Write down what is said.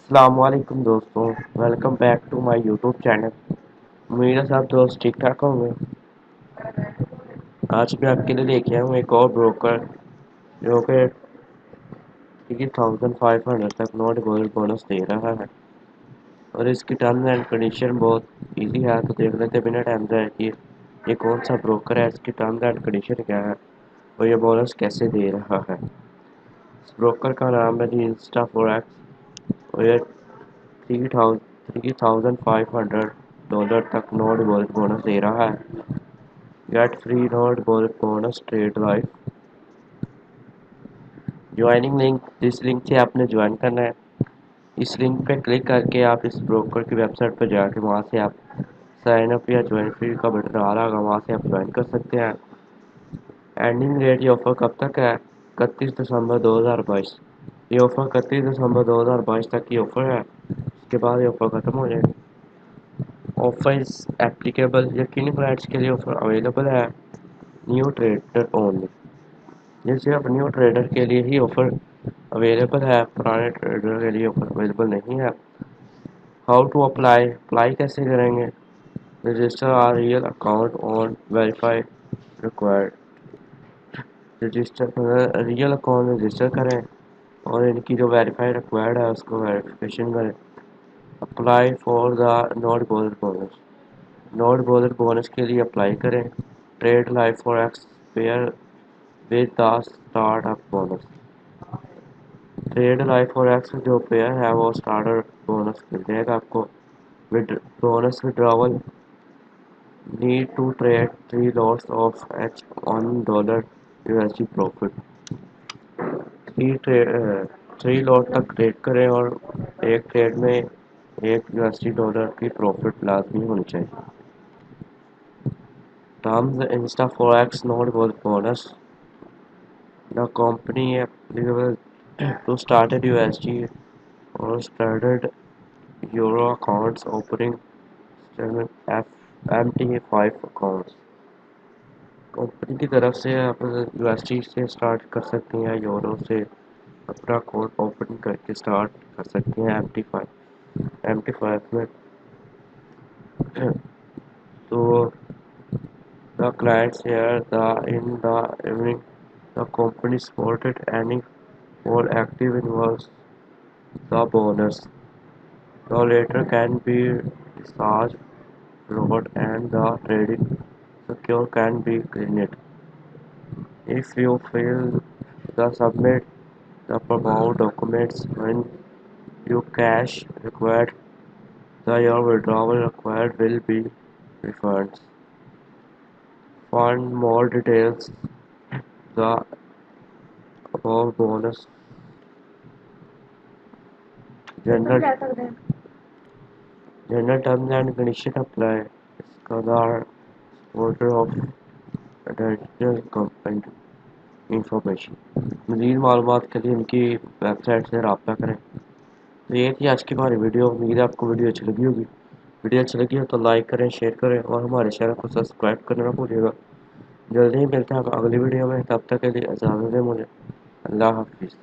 अस्सलाम वालेकुम दोस्तों, welcome back to my YouTube channel. उम्मीद है सब दोस्त ठीक ठाक होंगे। आज मैं आपके लिए लेके आया हूँ एक और ब्रोकर जो कि 3500 तक नो डिपॉजिट बोनस दे रहा है और इसकी टर्म्स एंड कंडीशन बहुत इजी है। तो देख लेते बिना टाइम जाए कि ये कौन सा ब्रोकर है, इसकी टर्म्स एंड कंडीशन क्या है और ये बोनस कैसे दे रहा है। इस ब्रोकर का नाम है जी इंस्टा फॉरेक्स और ये 3500 डॉलर तक नो डिपॉजिट बोनस दे रहा है। Get free no deposit bonus trade life. Joining link, जिस लिंक से आपने ज्वाइन करना है इस लिंक पे क्लिक करके आप इस ब्रोकर की वेबसाइट पर जाके वहाँ से आप साइन अप या ज्वाइन फ्री का बटन आ रहा होगा, वहाँ से आप ज्वाइन कर सकते हैं। एंडिंग डेट ये ऑफ़र कब तक है? 31 दिसंबर 2022। ये ऑफ़र 31 दिसंबर 2022 तक की ऑफ़र है, उसके बाद ये ऑफ़र ख़त्म हो जाएगी। ऑफर इज एप्लीकेबल, यकीनी क्लाइंट्स के लिए ऑफर अवेलेबल है। न्यू ट्रेडर ओनली, ये सिर्फ न्यू ट्रेडर के लिए ही ऑफर अवेलेबल है, पुराने ट्रेडर के लिए ऑफर अवेलेबल नहीं है। हाउ टू अप्लाई, अप्लाई कैसे करेंगे? Register our real account on verify required. Register real account register करें और इनकी जो वेरीफाई रिक्वायर्ड है उसको वेरिफिकेशन करें। Apply for the not deposit bonus, not deposit bonus के लिए अप्लाई करें। Trade life forex pair with the startup bonus, trade life forex जो पेयर है वो स्टार्टर बोनस मिल जाएगा आपको। With bonus withdrawal, need to trade 3 lots of $1 USD profit. 3 lot तक ट्रेड करें और एक ट्रेड में $1 की प्रॉफिट लाजमी होनी चाहिए। Terms Insta forex not bonus, the company applicable to started USD or started Euro accounts opening 7 MT5 accounts। Company की तरफ से आप यूएसडी से स्टार्ट कर सकते हैं, यूरो से अपना अकाउंट ओपन करके स्टार्ट कर सकते हैं एम टी फाइव में। तो the clients here the in the evening the company supported any or active involves the bonus. The latter can be discharged float and the trading secure can be cleaned. If you fail the submit the promote documents when you cash required, the your withdrawal required will be refunded. Find more details the above bonus general general terms and conditions apply. इसका order of additional कंपेंट information, मज़ीद मालूमात के लिए इनकी website से रब्ता करें। तो ये थी आज की हमारी वीडियो। उम्मीद है आपको वीडियो अच्छी लगी होगी। वीडियो अच्छी लगी हो तो लाइक करें, शेयर करें और हमारे चैनल को सब्सक्राइब करना ना भूलिएगा। जल्दी ही मिलते हैं अगली वीडियो में, तब तक के लिए इजाज़त दें मुझे। अल्लाह हाफिज़।